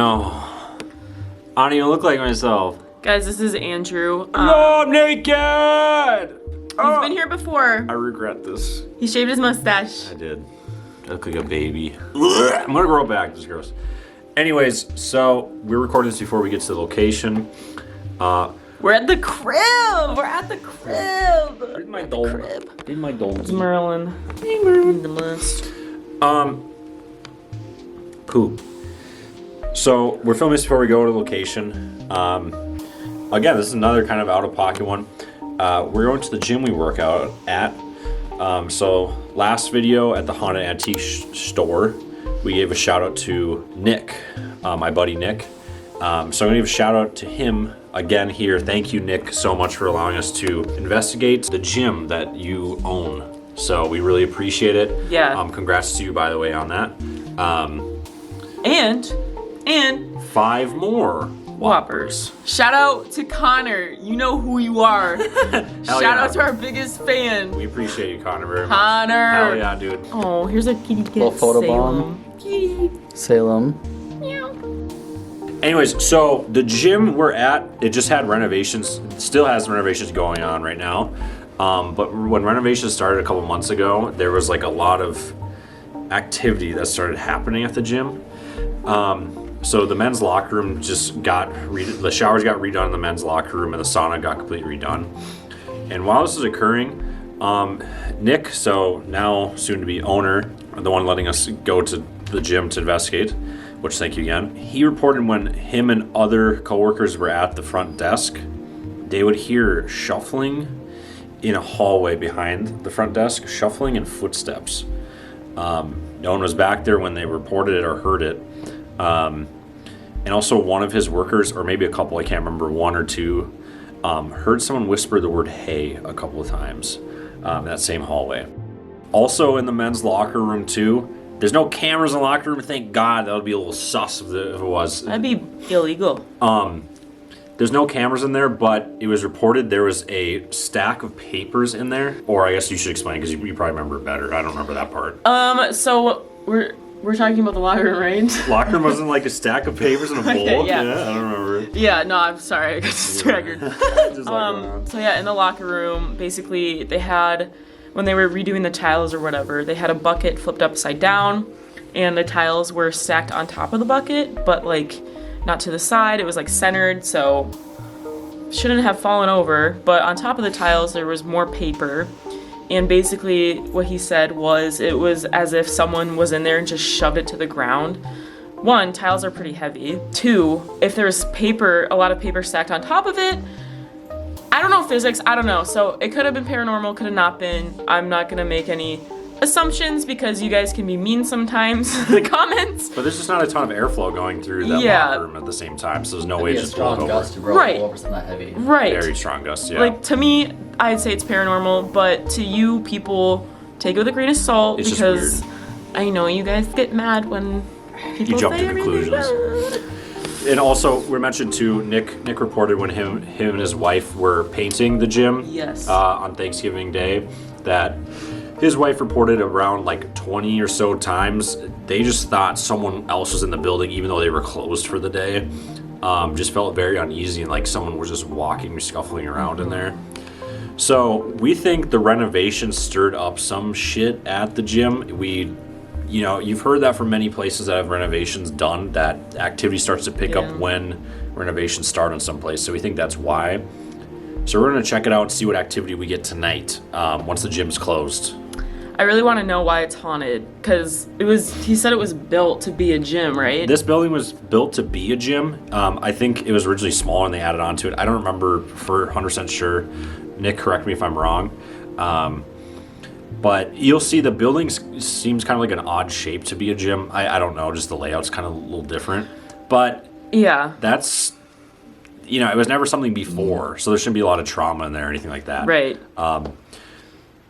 no. I don't even look like myself. Guys, this is Andrew. No, I'm naked! He's been here before. I regret this. He shaved his mustache. I did. I look like a baby. I'm gonna grow it back. This is gross. Anyways, so we're recording this before we get to the location. We're at the crib. We're at the crib. Did my dome. Did my dome. It's Merlin. Hey, Merlin. The must. Poop. So we're filming this before we go to the location. Again, this is another kind of out-of-pocket one. We're going to the gym we work out at. So last video at the Haunted Antique store, we gave a shout out to Nick, my buddy Nick. So I'm gonna give a shout out to him again here. Thank you, Nick, so much for allowing us to investigate the gym that you own. So we really appreciate it. Yeah. Congrats to you, by the way, on that. And 5 more Whoppers. Shout out to Connor. You know who you are. Shout out to our biggest fan. We appreciate you, Connor, very much. Connor. Hell yeah, dude. Oh, here's a kitty cat. Little photo Salem. bomb. Kitty. Salem. Meow. Anyways, so the gym we're at, it just had renovations. It still has renovations going on right now. But when renovations started a couple months ago, there was like a lot of activity that started happening at the gym. So the men's locker room just the showers got redone in the men's locker room, and the sauna got completely redone. And while this is occurring, Nick, so now soon to be owner, the one letting us go to the gym to investigate, which thank you again, he reported when him and other coworkers were at the front desk, they would hear shuffling in a hallway behind the front desk, shuffling and footsteps. No one was back there when they reported it or heard it. And also one of his workers, or maybe a couple, I can't remember, 1 or 2, heard someone whisper the word "hey" a couple of times in that same hallway. Also in the men's locker room too, there's no cameras in the locker room, thank God. That would be a little sus if it was. That'd be illegal. There's no cameras in there, but it was reported there was a stack of papers in there. Or I guess you should explain, because you probably remember it better. I don't remember that part. So we're talking about the locker room, right? Locker room wasn't like a stack of papers in a bowl? Okay, yeah. I don't remember. Yeah, no, I'm sorry, I got distracted. So yeah, in the locker room, basically they had, when they were redoing the tiles or whatever, they had a bucket flipped upside down, and the tiles were stacked on top of the bucket, but like not to the side. It was like centered, so shouldn't have fallen over. But on top of the tiles, there was more paper. And basically what he said was it was as if someone was in there and just shoved it to the ground. 1, tiles are pretty heavy. 2, if there's paper, a lot of paper stacked on top of it, I don't know physics, I don't know. So it could have been paranormal, could have not been. I'm not gonna make any assumptions because you guys can be mean sometimes in the comments. But there's just not a ton of airflow going through that locker room at the same time, so there's no way to just blow it over. Gust to blow over something that heavy. Right. Very strong gust, yeah. Like, to me, I'd say it's paranormal, but to you people, take it with a grain of salt, It's because just weird. I know you guys get mad when people You jump say to everything's conclusions. bad. And also, we mentioned too, Nick reported when him and his wife were painting the gym on Thanksgiving Day, that his wife reported around like 20 or so times, they just thought someone else was in the building even though they were closed for the day. Just felt very uneasy and like someone was just walking, scuffling around in there. So we think the renovation stirred up some shit at the gym. You've heard that from many places that have renovations done, that activity starts to pick up when renovations start on some place. So we think that's why. So we're gonna check it out and see what activity we get tonight once the gym's closed. I really want to know why it's haunted, because he said it was built to be a gym, right? This building was built to be a gym. I think it was originally smaller and they added on to it. I don't remember for 100% sure. Nick, correct me if I'm wrong. But you'll see the building seems kind of like an odd shape to be a gym. I don't know, just the layout's kind of a little different. But yeah, that's, it was never something before, so there shouldn't be a lot of trauma in there or anything like that. Right.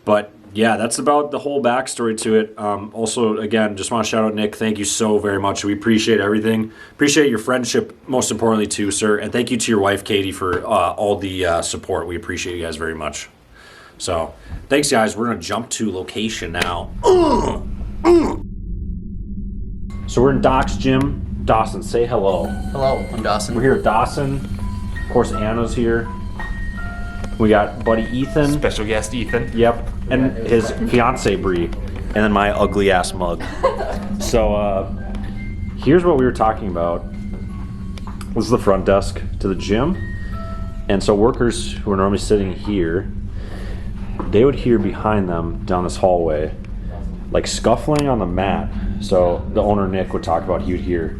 But yeah, that's about the whole backstory to it. Also, again, just want to shout out Nick. Thank you so very much. We appreciate everything. Appreciate your friendship, most importantly, too, sir. And thank you to your wife, Katie, for all the support. We appreciate you guys very much. So, thanks, guys. We're going to jump to location now. So we're in Doc's gym. Dawson, say hello. Hello, I'm Dawson. We're here with Dawson. Of course, Anna's here. We got buddy Ethan. Special guest Ethan. Yep. And his fiance Bree. And then my ugly ass mug. So here's what we were talking about. This is the front desk to the gym. And so workers who are normally sitting here, they would hear behind them down this hallway, like scuffling on the mat. So the owner Nick would talk about he would hear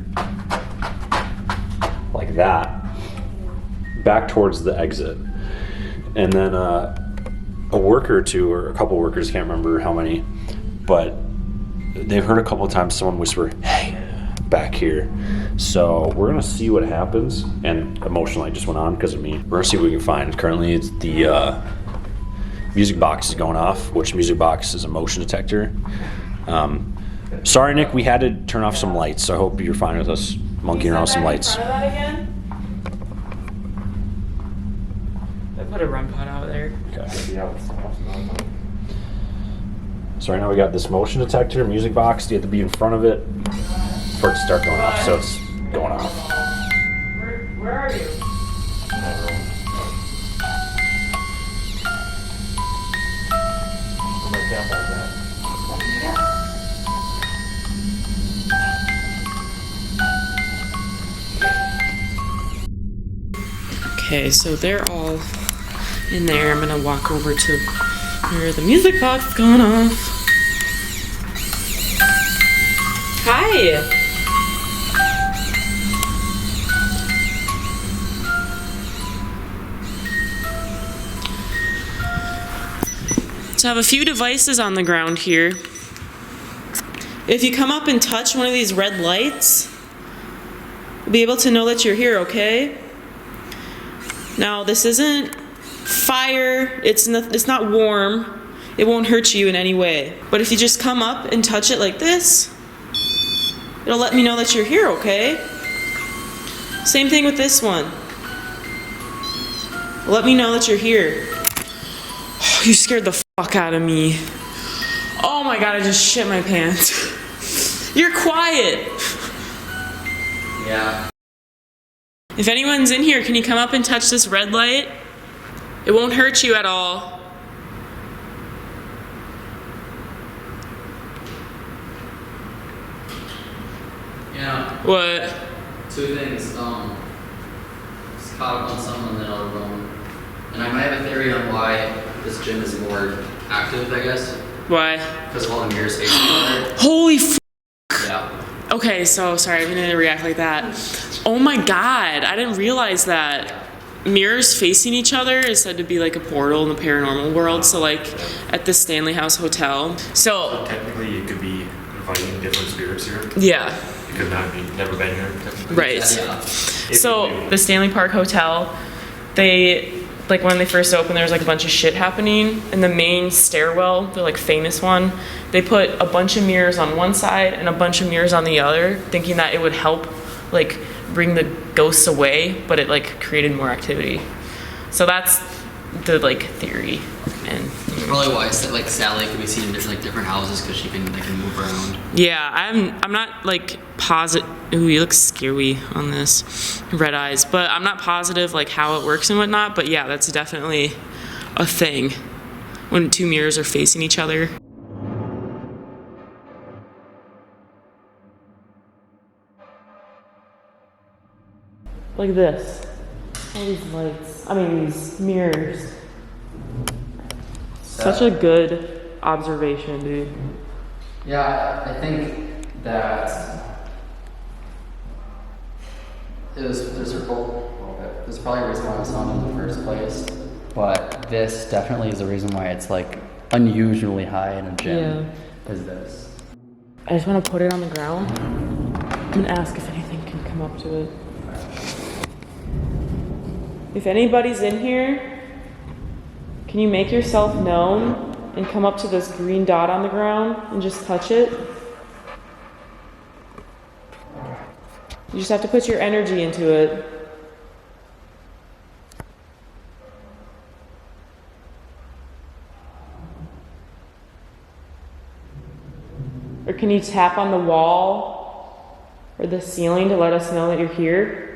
like that back towards the exit. And then a worker or two, or a couple workers, can't remember how many, but they've heard a couple of times someone whisper, "Hey," back here. So we're gonna see what happens. And emotional light just went on because of me. We're gonna see what we can find. Currently it's the music box is going off, which music box is a motion detector. Sorry Nick, we had to turn off some lights, so I hope you're fine with us monkeying around with some lights. I put a run pot out there. Okay. So right now we got this motion detector, music box. You have to be in front of it for it to start going off. So it's going off. Where are you? Okay, so they're all in there. I'm gonna walk over to where the music box is going off. Hi! So I have a few devices on the ground here. If you come up and touch one of these red lights, you'll be able to know that you're here, okay? Now, this isn't fire, it's not warm, it won't hurt you in any way. But if you just come up and touch it like this, it'll let me know that you're here, okay? Same thing with this one. Let me know that you're here. Oh, you scared the fuck out of me. Oh my god, I just shit my pants. You're quiet. Yeah. If anyone's in here, can you come up and touch this red light? It won't hurt you at all. Yeah. What? Two things. Just caught up on some in the other room. And I might have a theory on why this gym is more active, I guess. Why? Because of all the mirrors facing each other. Holy f***. Yeah. Okay, so sorry, I didn't react like that. Oh my god, I didn't realize that. Mirrors facing each other is said to be like a portal in the paranormal world. So like at the Stanley House Hotel. So Technically, you could be inviting different spirits here. yeah, You could not be, never been here. right. Yeah. So the Stanley Park Hotel, they like when they first opened, there was like a bunch of shit happening in the main stairwell, the like famous one. They put a bunch of mirrors on one side and a bunch of mirrors on the other, thinking that it would help like bring the ghosts away, but it like created more activity. So that's the like theory. And Probably why like Sally could be seen in different houses because she can move around. yeah, I'm not like positive. Ooh, you look scary on this, red eyes. But I'm not positive like how it works and whatnot. But yeah, that's definitely a thing when two mirrors are facing each other. Like this. All these lights. I mean these mirrors. Such a good observation, dude. Yeah, I think that there's probably a reason why it's not in the first place, but this definitely is the reason why it's like unusually high in a gym. Is this? I just want to put it on the ground and ask if anything can come up to it. If anybody's in here, can you make yourself known and come up to this green dot on the ground and just touch it? You just have to put your energy into it. Or can you tap on the wall or the ceiling to let us know that you're here?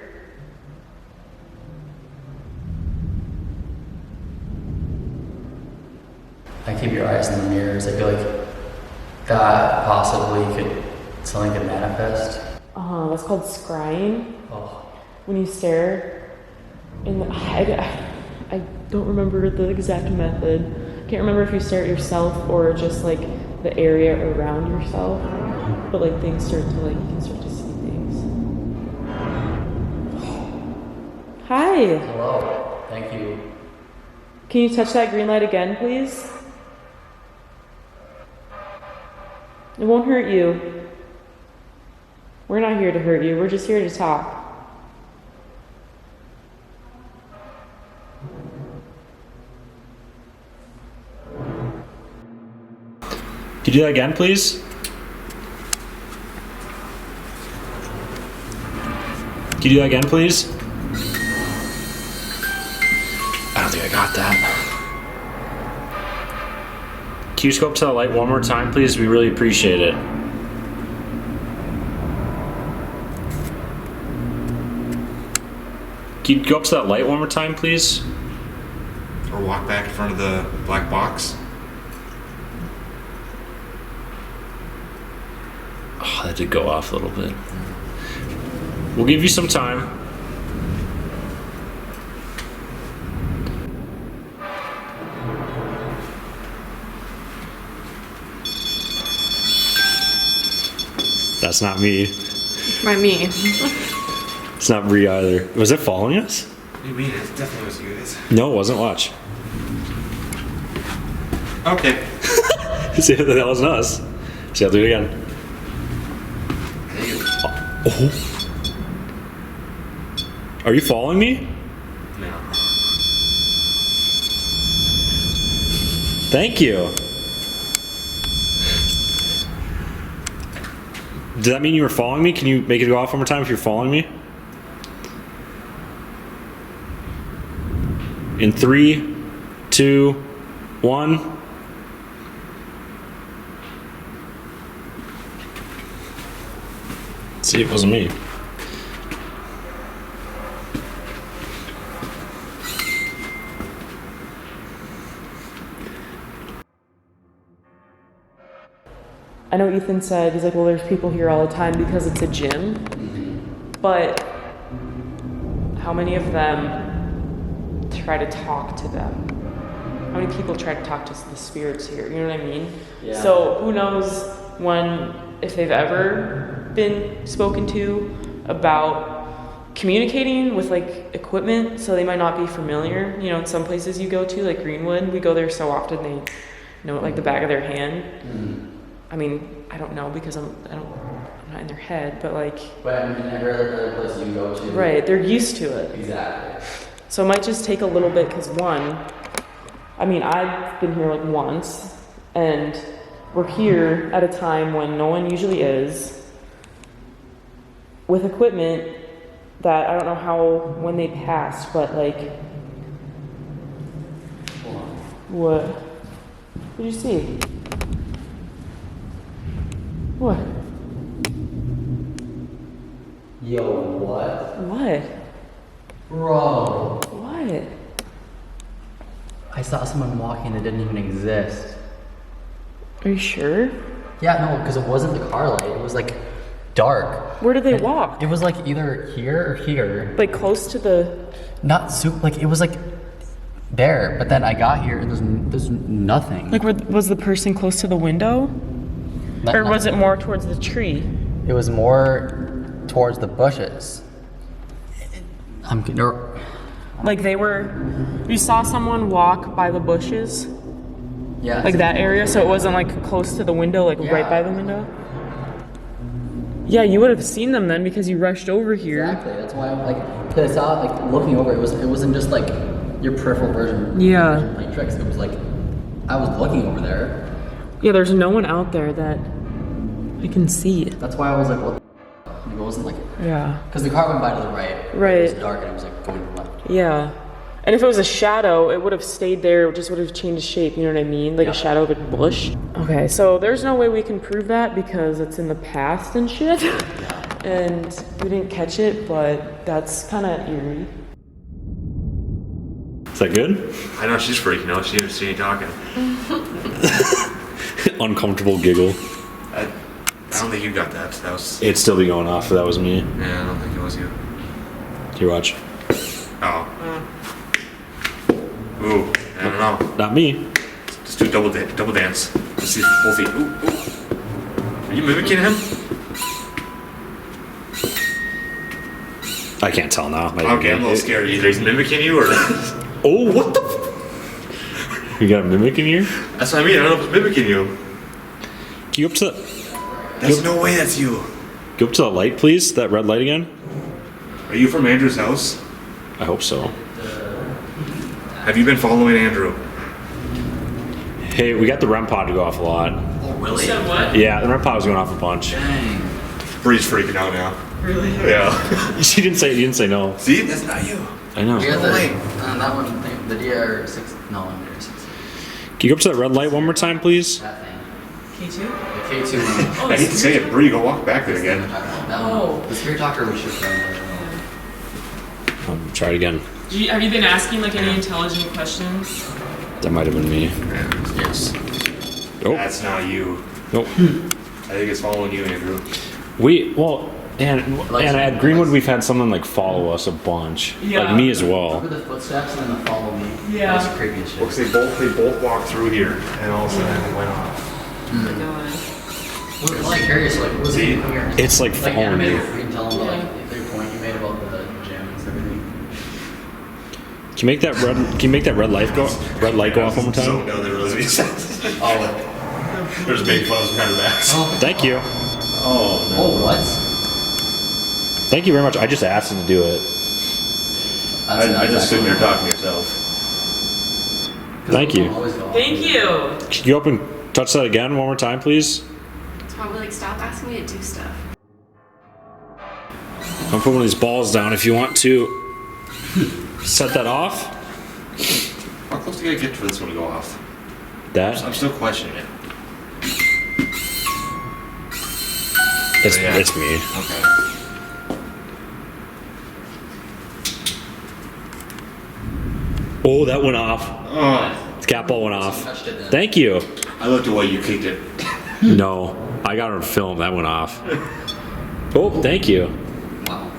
I keep your eyes in the mirrors. I feel like that possibly something could manifest. That's called scrying. Oh. When you stare in the, I don't remember the exact method. Can't remember if you stare at yourself or just like the area around yourself. But like things start to like, you can start to see things. Hi. Hello. Thank you. Can you touch that green light again, please? It won't hurt you. We're not here to hurt you. We're just here to talk. Can you do that again, please? Can you do that again, please? I don't think I got that. Can you just go up to the light one more time, please? We really appreciate it. Can you go up to that light one more time, please? Or walk back in front of the black box. Oh, that did go off a little bit. We'll give you some time. That's not me. By me. It's not Bree either. Was it following us? What do you mean? It definitely was you guys. No, it wasn't. Watch. Okay. See, that wasn't us. See, I'll do it again. Oh. Are you following me? No. Thank you. Does that mean you were following me? Can you make it go off one more time if you're following me? In 3, 2, 1. See, it wasn't me. I know Ethan said, he's like, well, there's people here all the time because it's a gym. But how many of them try to talk to them? How many people try to talk to the spirits here? You know what I mean? Yeah. So who knows if they've ever been spoken to about communicating with like equipment, so they might not be familiar. You know, in some places you go to, like Greenwood, we go there so often they know it like the back of their hand. I mean, I don't know because I'm not in their head, but like. But I mean, every other place you go to. Right, they're used to it. Exactly. So it might just take a little bit because I mean, I've been here like once, and we're here at a time when no one usually is, with equipment that I don't know when they passed, but like. Hold on. What? What did you see? What? Yo, what? What? Bro. What? I saw someone walking that didn't even exist. Are you sure? Yeah, no, because it wasn't the car light. It was like dark. Where did they walk? It was like either here or here. Like close to the. Not super. Like it was like there, but then I got here and there's nothing. Like, was the person close to the window? Or was it more towards the tree? It was more towards the bushes. Like you saw someone walk by the bushes? Yeah. Like that area, so it wasn't like close to the window, like right by the window? Yeah, you would have seen them then because you rushed over here. Exactly. That's why I'm like, because I saw like looking over. It wasn't just like your peripheral version. Yeah. Playing tricks. It was like I was looking over there. Yeah, there's no one out there that I can see. That's why I was like, what? Like, it wasn't like. Yeah. Because the car went by to the right. Right. It was dark and it was like going to the left. Yeah. And if it was a shadow, it would have stayed there, it just would have changed shape, you know what I mean? Like a shadow of a bush. Okay, so there's no way we can prove that because it's in the past and shit. and we didn't catch it, but that's kind of eerie. Is that good? I know she's freaking out. She didn't see you talking. Uncomfortable giggle. I don't think you got that. That was. It'd still be going off if that was me. Yeah, I don't think it was you. Here, watch. Oh. Ooh, I don't know. Not me. Just do double dance. Let's see both feet. Ooh, ooh. Are you mimicking him? I can't tell now. Okay, I'm a little scared. Either he's mimicking you or. Oh, what the? You got a mimic in here? That's what I mean. I don't know if it's mimicking you. Can you go up to the? There's no way that's you. Go up to the light, please. That red light again. Are you from Andrew's house? I hope so. Have you been following Andrew? Hey, we got the REM pod to go off a lot. Oh, really? You said what? Yeah, the REM pod was going off a bunch. Dang. Bree's freaking out now. Really? Yeah. You didn't say no. See, that's not you. I know. We got Can that one thing, the DR6. No, DR6. you go up to that red light one more time, please? That thing. K2? The K2 one. Oh, I hate to say it, Bree. Go walk back there again. That one. Oh. The Spirit Talker was just Try it again. Have you been asking like any intelligent questions? That might have been me. Yes. Oh, That's not you. nope. I think it's following you, Andrew. And at Greenwood we've had someone like follow us a bunch. Yeah. Like me as well. Look at the footsteps and then the follow me. Yeah. That's creepy as shit. Looks they both walked through here, and all of a sudden it went off. Oh my god. I'm like curious, like, what was See? it here? It's like Like following animated, you. we can tell them like the point you made about the gym and everything. Can you make that red light go off one more So time? no, there really makes sense. Oh. There's big fuzz behind the back. Thank you. Oh no. Oh, what? Thank you very much. I just asked him to do it. I just sitting there talking to yourself. Thank you. Thank you. Can you go up and touch that again one more time, please? It's probably like, stop asking me to do stuff. I'll put one of these balls down if you want to set that off. How close do you gotta get for this one to go off? That? I'm still questioning it. It's me. Okay. Oh, that went off. Oh, The cat ball went off. Touched it then. Thank you. I looked away. You kicked it. No, I got on film. That went off. Oh, thank you. Wow.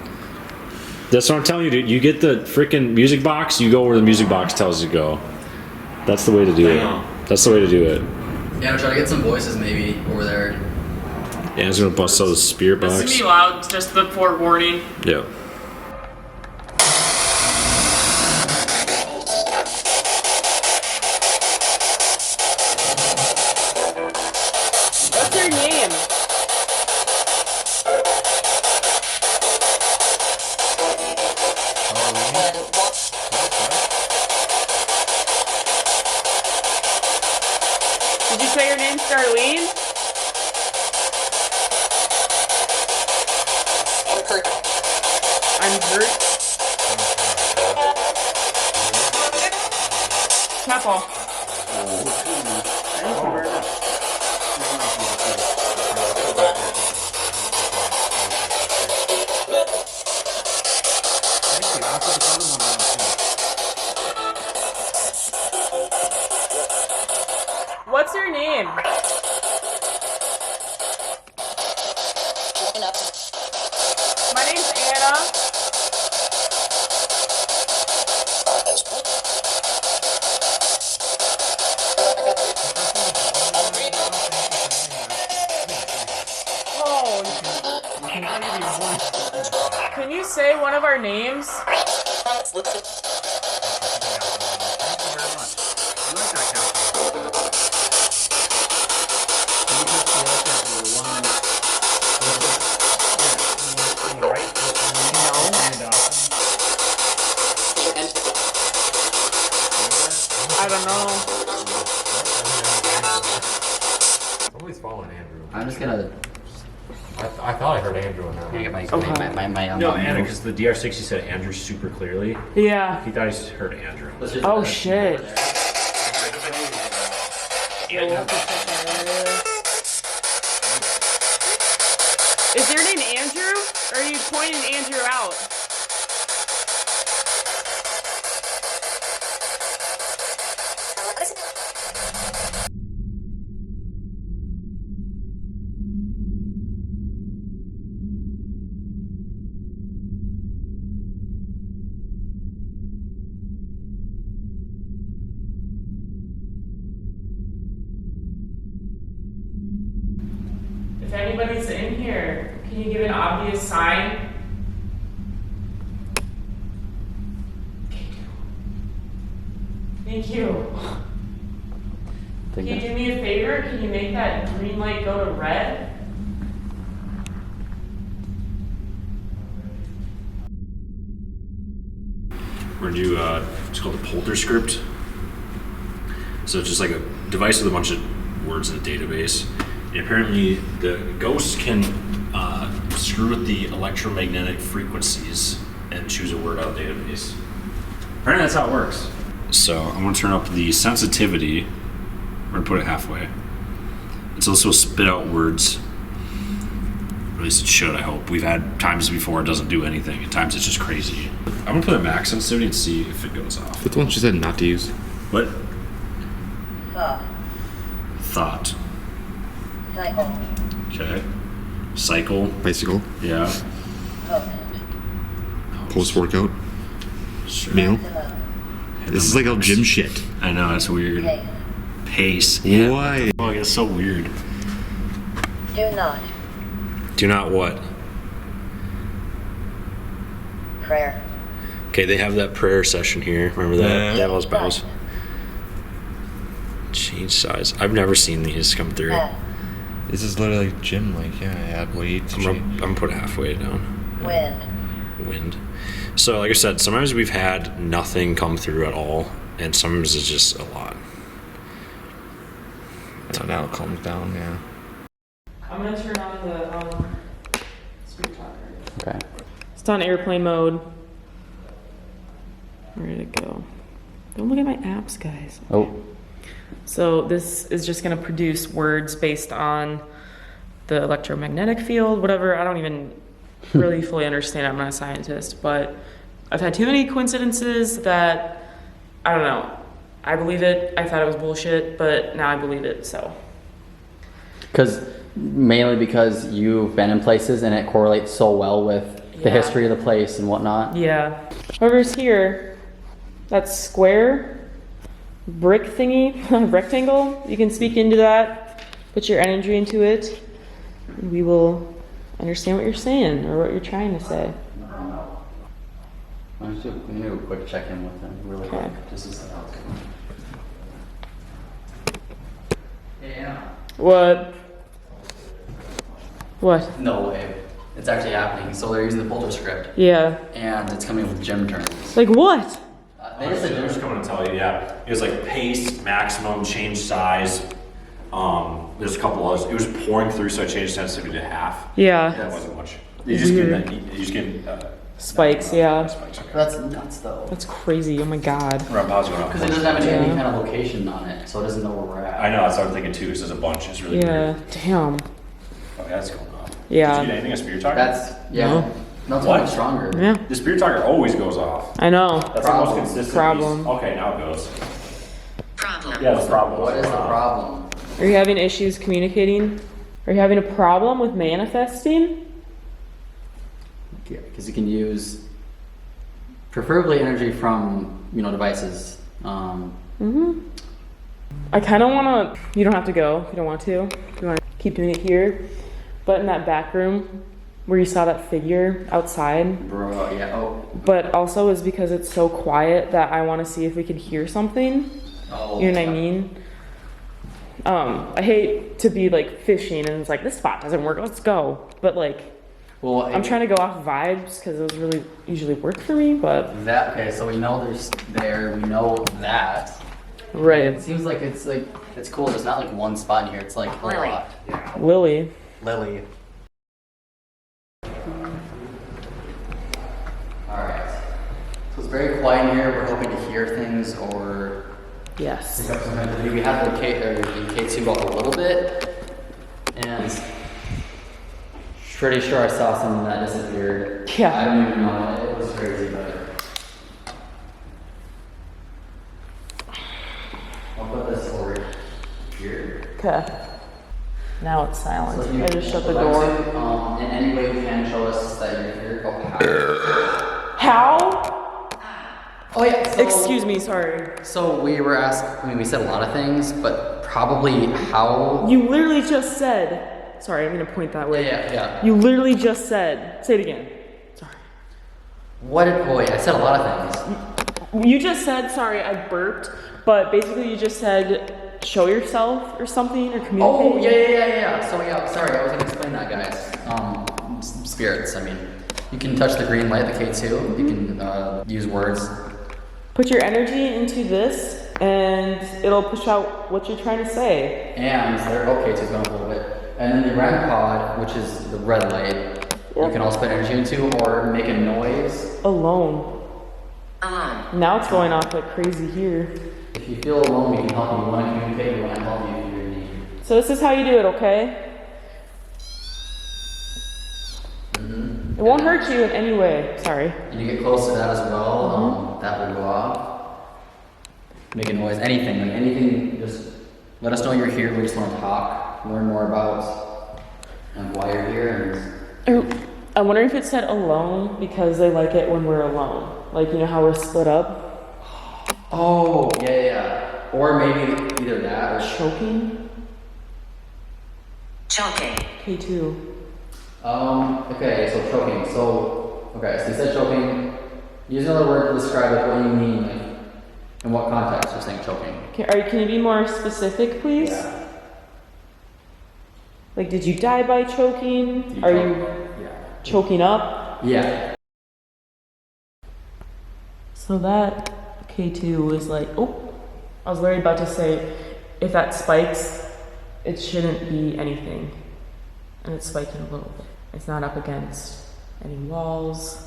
That's what I'm telling you, dude. You get the freaking music box, you go where the music box tells you to go. That's the way to do I it. know. That's the way to do it. Yeah, I'll try to get some voices maybe over there. Yeah, it's gonna bust out the spirit This is box. me loud, just the forewarning. Yeah. What's your name? Did you say your name's Darlene? I'm hurt. Apple. What's your name? My name's Anna. Oh. Can you say one of our names? I don't know. Somebody's following Andrew. I'm just gonna I thought I heard Andrew on that one. get my No, Anna, because the DR60 said Andrew super clearly. Yeah. He thought he heard Andrew. Oh shit. Is your name Andrew? Or are you pointing Andrew out? If anybody's in here, can you give an obvious sign? Thank you. Can you do me a favor? Can you make that green light go to red? We're gonna do it's called a polter script. So it's just like a device with a bunch of words in a database. And apparently the ghosts can screw with the electromagnetic frequencies and choose a word out of the database. Apparently that's how it works. So I'm gonna turn up the sensitivity. We're gonna put it halfway. It's also spit out words. At least it should, I hope. We've had times before it doesn't do anything. At times it's just crazy. I'm gonna put a max sensitivity and see if it goes off. That's the one she said not to use. What? Thought. Cycle. Okay. Cycle. Bicycle. Yeah. Post-workout. Sure. Meal. This is like all gym shit. I know, that's weird. Pace. Why? Oh, it's so weird. Do not. Do not what? Prayer. Okay, they have that prayer session here. Remember that? They have all those Bibles. Change size. I've never seen these come through. This is literally gym, like, yeah, add weight. I'm gonna put halfway down. Wind. So, like I said, sometimes we've had nothing come through at all, and sometimes it's just a lot. So now it calms down, yeah. I'm gonna turn on the speed talker. Okay. It's on airplane mode. Where'd it go? Don't look at my apps, guys. Oh. So this is just gonna produce words based on the electromagnetic field, whatever. I don't even really fully understand it. I'm not a scientist, but I've had too many coincidences that, I don't know. I believe it. I thought it was bullshit, but now I believe it, so. Mainly because you've been in places and it correlates so well with the history of the place and whatnot. Yeah. Whoever's here, that square brick thingy, rectangle, you can speak into that, put your energy into it, and we will understand what you're saying or what you're trying to say. Why don't you do a quick check-in with them really quick, just to see how it's going. Yeah. What? What? No way. It's actually happening. So they're using the polter script, Yeah. and it's coming with gym terms. Like what? They just said They're just coming to tell you, yeah. It was like pace, maximum, change size. There's a couple others. It was pouring through, so I changed sensitivity to half. Yeah. That wasn't much. You just get that. You just get Spikes, yeah. Spikes. Okay. That's nuts, though. That's crazy. Oh my god. We're on pause going Because it doesn't have any kind of location on it, so it doesn't know where we're at. I know. That's what I'm thinking too. Because there's a bunch. It's really Yeah. weird. Damn. Oh, yeah, that's going on. Yeah. Did you get anything? A spear talker? That's That's What? much stronger. Yeah. The spear talker always goes off. I know. That's the Problem. most consistent. Problem. piece. Okay, now it goes. Problem. Yeah, the problem. What is the problem? Are you having issues communicating? Are you having a problem with manifesting? Yeah, because you can use preferably energy from devices. I kind of want to. You don't have to go if you don't want to. If you want to keep doing it here, but in that back room where you saw that figure outside. Bro, yeah. Oh. But also is because it's so quiet that I want to see if we can hear something. Oh. You know what I mean? I hate to be like fishing and it's like this spot doesn't work. Let's go. But like, Well, I'm trying to go off vibes because those really usually work for me. But Okay, so we know there's there. We know that. It right, seems like it's cool. There's not like one spot in here. It's like a Lily. lot. Yeah. Lily. Lily. Alright. So it's very quiet in here. We're hoping to hear things or Yes. pick up some energy. We have the K2 a little bit. And Pretty sure I saw something that disappeared. Yeah. I don't even know. It was crazy, but I'll put this over here. Okay. Now it's silent. So you, I just shut the Alexia, door. in any way you can show us that you're here. Oh, How? oh yeah. So, Excuse me, sorry. So we were asked. I mean, we said a lot of things, but probably how. You literally just said. Sorry, I'm gonna point that way. Yeah. You literally just said. Say it again. Sorry. What did? Oh wait, I said a lot of things. You just said. Sorry, I burped. But basically, you just said, show yourself or something or communicate. Oh yeah. So yeah, sorry, I was gonna explain that, guys. Spirits. I mean, you can touch the green light, the K2. You can use words. Put your energy into this, and it'll push out what you're trying to say. And there, okay, so it's going a little bit. And then the REM pod, which is the red light, you can also put energy into or make a noise. Alone. Alone. Now it's going off like crazy here. If you feel alone, we can help you. We want to communicate, we want to help you if you're in need. So this is how you do it, okay? It won't hurt you in any way. Sorry. And you get close to that as well, that will go off. Make a noise, anything, like anything, just let us know you're here. We just want to talk, learn more about why you're here. I wonder if it said alone because they like it when we're alone. Like, you know how we're split up? Oh, yeah. Or maybe either that or Choking? Choking. K2. Okay, so choking. So you said choking. Use another word to describe like what you mean, like in what context you're saying choking. Can you be more specific, please? Yeah. Like, did you die by choking? Are you choking up? Yeah. So that K2 was like, oh, I was literally about to say, if that spikes, it shouldn't be anything. And it's spiking a little bit. It's not up against any walls.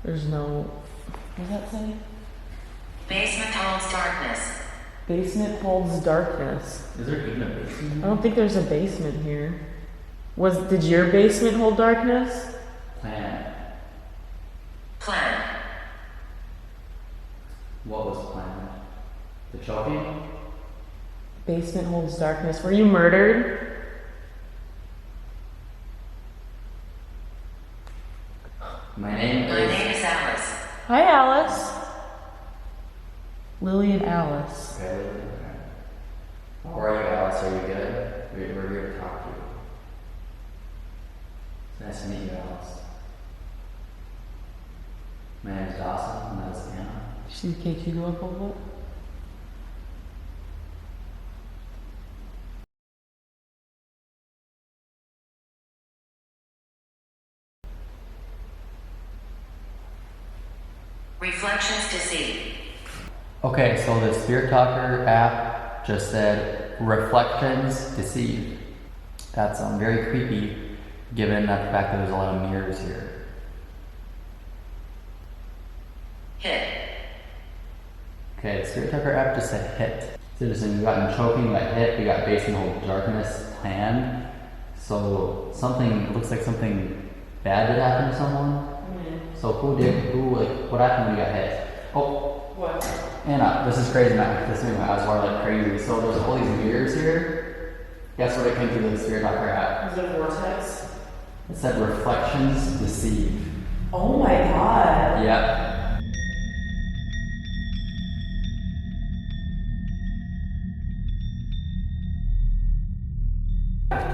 There's no, what does that say? Basement holds darkness. Basement holds darkness. Is there even a basement? I don't think there's a basement here. Did your basement hold darkness? Plan. What was planned? The choking? Basement holds darkness. Were you murdered? My name is Alice. Hi, Alice. Lily and Alice. Okay. How are you, Alice? Are you good? We're here to talk to you. It's nice to meet you, Alice. My name is Dawson, and that is Anna. Did you see the K2 go up a little bit? Reflections deceive. Okay, so the Spirit Talker app just said reflections deceive. That's very creepy, given that the fact that there's a lot of mirrors here. Hit. Okay, the Spirit Talker app just said hit. So just we got choking, we got hit, we got basement hold darkness planned. So it looks like something bad did happen to someone. So what happened when you got hit? Oh, What? Anna, this is crazy. This made my eyes water like crazy. So there's all these mirrors here. Guess what it came through the Spirit Talker app? Is it a vortex? It said reflections deceive. Oh my god. Yep.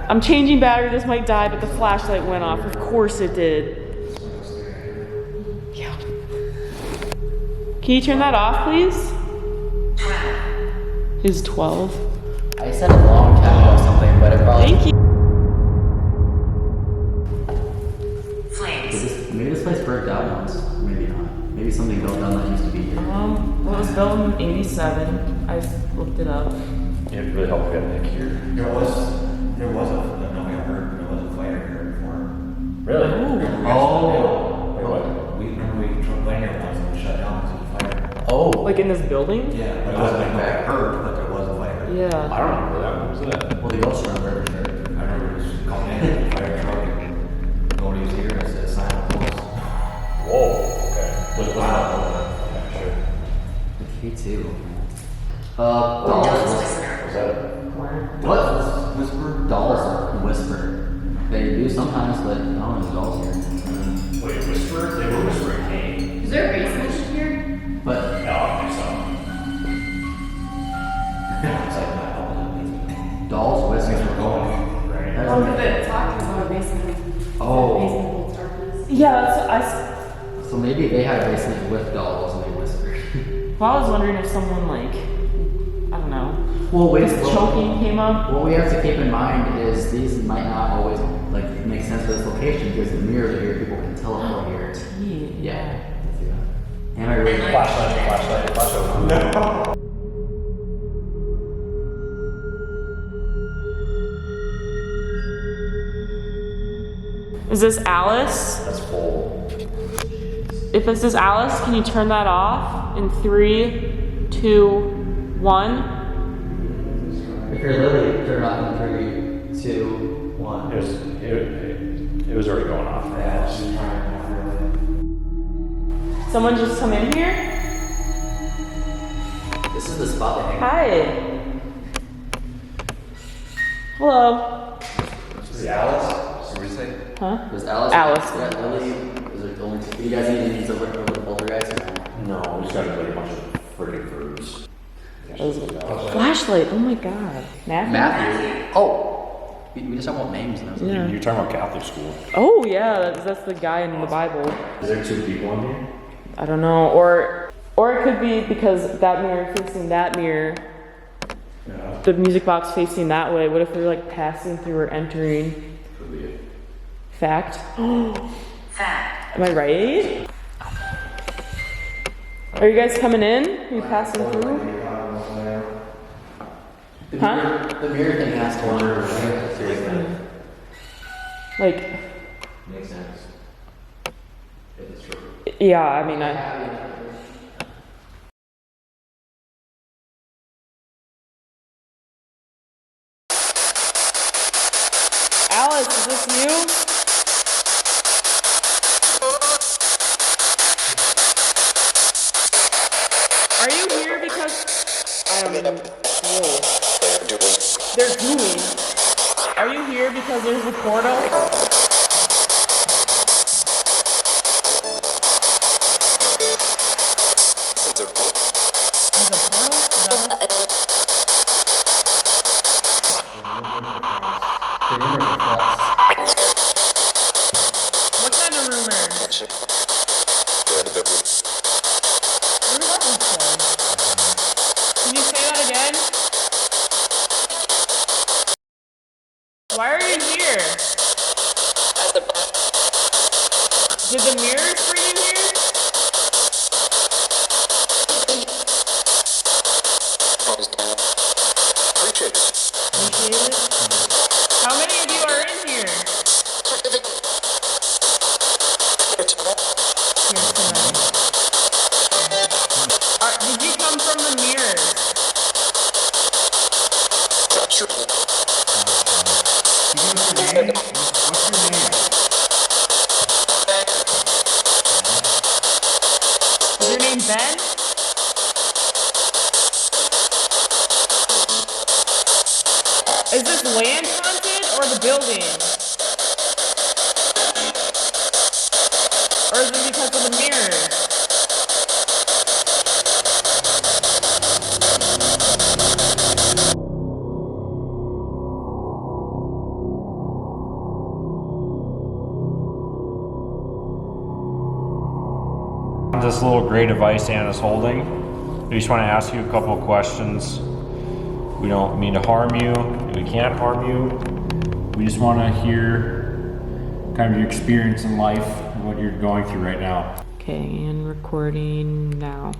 I'm changing battery. This might die, but the flashlight went off. Of course it did. Yeah. Can you turn that off, please? 12. Is 12. I said a long time ago something, but it probably. Thank you. Flames. Maybe this place burnt down once. Maybe not. Maybe something built down that used to be here. Well, it was built in 87. I looked it up. It really helped get Nick here. There was a, no, we heard, there was a fighter here before. Really? We remember we took plane here once and we shut down because of the fire. Oh. Like in this building? Yeah, but it wasn't like I heard, but there was a fire. Yeah. I don't remember that. What was that? Well, the ghost remember for sure. I remember it was called in, the fire Me too. Dolls whisper. What? Whisper? Dolls whisper. They do sometimes, but no, there's dolls here. Wait, whisper? They were whispering, hey. Is there a basement in here? But No, I don't think so. It's like not helping. dolls whisper. Right. That's- Oh, because it's talking about a basement. Oh. Basement holds darkness. Yeah, that's So maybe they had a basement with dolls and they whispered. well, I was wondering if someone like, I don't know, Well, wait. just choking came up. What we have to keep in mind is these might not always like make sense for this location because the mirrors are here. People can teleport here. Yeah. And I really Flashlight. No. Is this Alice? That's full. If this is Alice, can you turn that off in 3, 2, 1? If you're Lily, turn off in 3, 2, 1. It was already going off. Someone just come in here? This is the spot they hang. Hi. Hello. Is it Alice? What did you say? Huh? There's Alice. Alice. Yeah, Lily. Is there only two? You guys need to use over the poltergeist or no? No, we just gotta play a bunch of freaking fruits. Flashlight. Oh my god. Matthew? Matthew. Oh. We just talking about names now. Yeah. You're talking about Catholic school. Oh yeah, that's the guy in the Bible. Is there 2 people in here? I don't know. Or it could be because that mirror facing that mirror. Yeah. The music box facing that way. What if we're like passing through or entering? Could be it. Fact. Fact. Am I right? Are you guys coming in? Are you passing through? Huh? The mirror thing has to order. Seriously. Like, Makes sense. It's true. yeah, I mean, Alice, is this you? Are you here because I don't know. Whoa. They're doing. Are you here because there's a portal? What kind of rumor? What did that say? Can you say that again? Why are you here? Did the mirrors bring you here? Appreciate it. How many of you are in here? Here tonight. Did you come from the mirrors? Is your name Ben? Is this land haunted or the building? Or is it because of the mirrors? This little gray device Anna's holding. We just want to ask you a couple of questions. We don't mean to harm you. We can't harm you. We just want to hear kind of your experience in life and what you're going through right now. Okay, and recording now.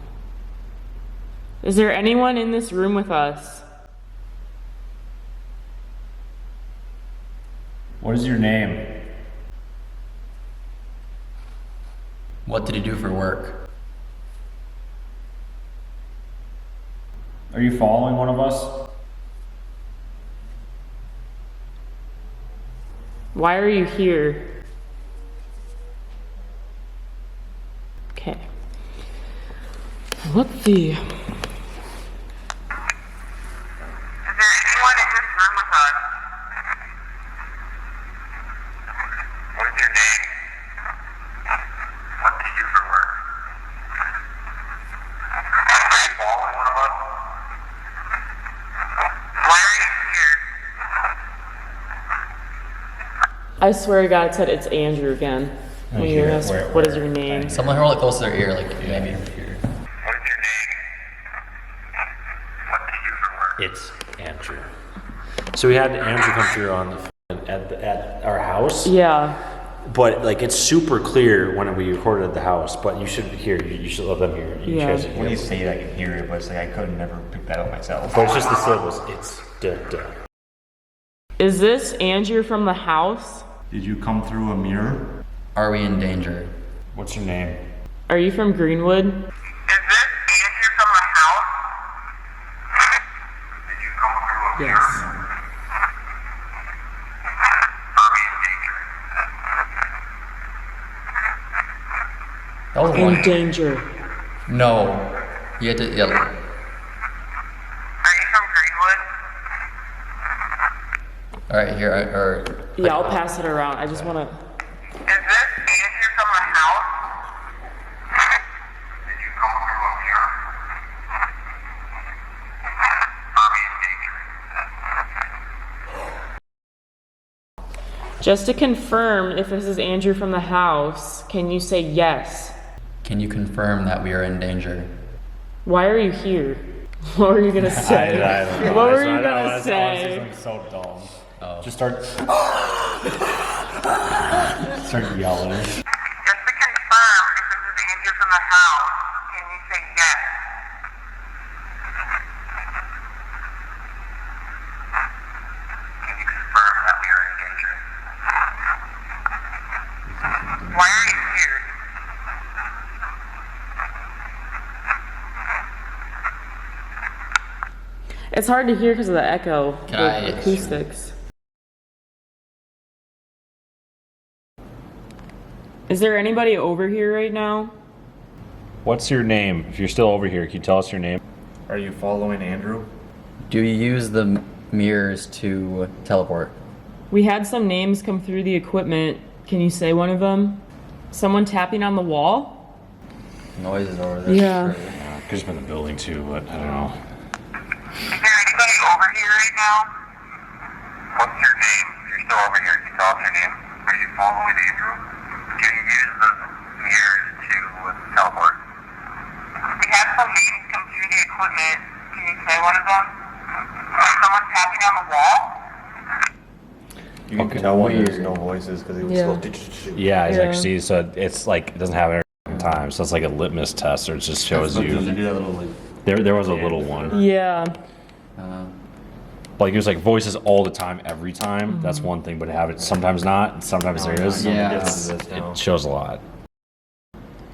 Is there anyone in this room with us? What is your name? What did he do for work? Are you following one of us? Why are you here? Okay. Let's see. I swear to God, it said it's Andrew again. When you Here, asked, where- what is where? your name? Someone hold it close to their ear, like maybe. What is your name? What do you for work? It's Andrew. So we had Andrew come through on the at our house. Yeah. But like it's super clear when we recorded at the house. But you should hear. You should let them hear. You Yeah. guys should hear When you it. say it, I can hear it, but it's like I could never pick that up myself. But it's just the syllables. It's duh duh. Is this Andrew from the house? Did you come through a mirror? Are we in danger? What's your name? Are you from Greenwood? Is this Andrew from the house? Did you come through a mirror? Yes. Are we in danger? That was In one. danger. No. You had to yell. Are you from Greenwood? All right, here. Or Yeah, I'll pass it around. I just want to. Is this Andrew from the house? Did you come through a mirror? Are we in danger? Just to confirm if this is Andrew from the house, can you say yes? can you confirm that we are in danger? Why are you here? What were you gonna say? I don't know. What were I you don't know. gonna That's say? honestly so dumb. Oh. Just start yelling. Just to confirm if this is Andrew from the house, can you say yes? Can you confirm that we are in danger? Why are you here? It's hard to hear because of the echo. Can the I- acoustics. Is there anybody over here right now? What's your name? If you're still over here, can you tell us your name? Are you following Andrew? Do you use the mirrors to teleport? We had some names come through the equipment. Can you say one of them? Someone tapping on the wall? Noises over there. Yeah. Yeah, could just been the building too, but I don't know. Is there anybody over here right now? What's your name? If you're still over here, can you tell us your name? Are you following Andrew? Can you use the mirrors to teleport? We had some names come through the equipment. Can you say one of them? Someone tapping on the wall? You can Okay. tell when there's Weird. no voices because it was Yeah. slow. Yeah, Yeah. exactly. See, so it's like it doesn't happen every time. So it's like a litmus test, or it just shows Does it you. do that little like? There was a little one. Yeah. Like it was like voices all the time, every time. That's one thing, but have it sometimes not, and sometimes there is. Yeah. It shows a lot.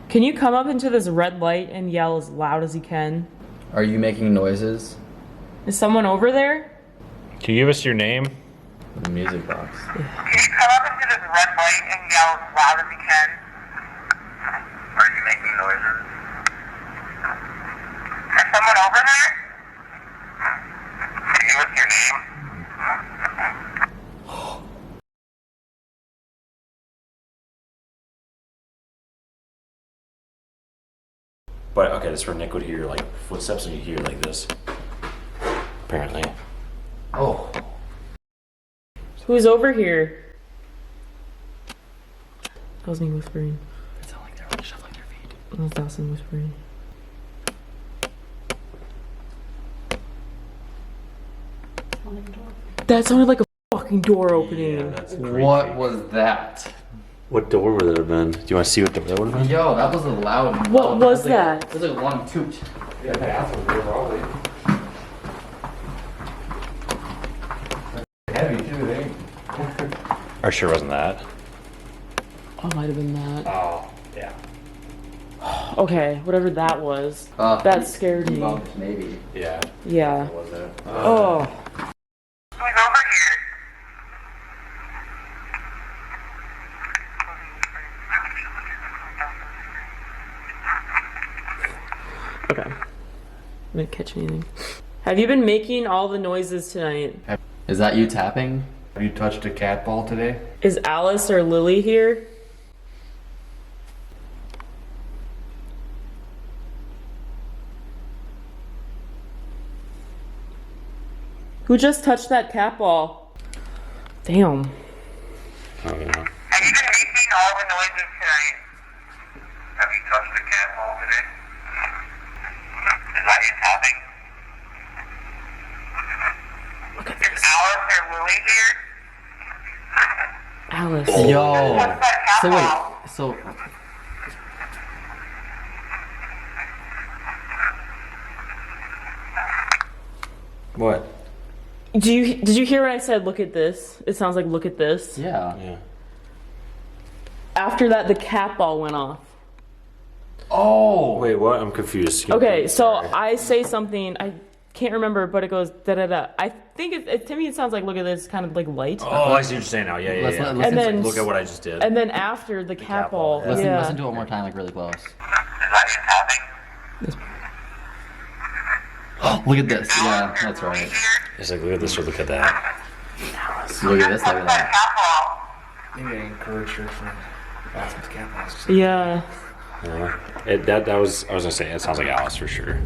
Can you come up into this red light and yell as loud as you can? Are you making noises? Is someone over there? Can you give us your name? The music box. Can you come up into this red light and yell as loud as you can? Are you making noises? Is someone over there? Can you give us your name? But okay, this is where Nick would hear like footsteps, and you hear like this. Apparently. Oh. Who's over here? That was me whispering. It sounds like they're really shuffling their feet. That was Dawson whispering. That sounded like a fucking door opening. What was that? What door would it have been? Do you want to see what door that would have been? Yo, that was a loud. What was that? It was like a long toot. Yeah, bathroom probably. Heavy too, eh? Or sure wasn't that? Oh, might have been that. Oh, yeah. Okay, whatever that was. That scared me. Maybe. Yeah. Yeah. Was it? Oh. Who's over here? Okay. I didn't catch anything. Have you been making all the noises tonight? Is that you tapping? Have you touched a cat ball today? Is Alice or Lily here? Who just touched that cat ball? Damn. Oh, yeah. Have you been making all the noises tonight? Have you touched the cat ball today? Is that you tapping? Look at Is this. Alice or Lily here? Alice. Yo. What's that cat So ball? wait. So What? Did you hear when I said look at this? It sounds like look at this. yeah. Yeah. After that, the cat ball went off. Oh. Wait, what? I'm confused. Okay, so Sorry. I say something, I can't remember, but it goes da da da. I think to me it sounds like look at this, kind of like light. Oh, I see what you're saying now. Yeah, yeah, Let's- yeah. let's- And then- Look at what I just did. And then after the cat ball, ball, Listen, yeah. listen to it one more time, like really close. Is that you tapping? Look at this. Yeah, that's right. It's like, look at this or look at that. Look at this. Look at that. Cat ball. Maybe I encouraged her from asking the cat balls. Yeah. Yeah. That was, I was gonna say, it sounds like Alice for sure.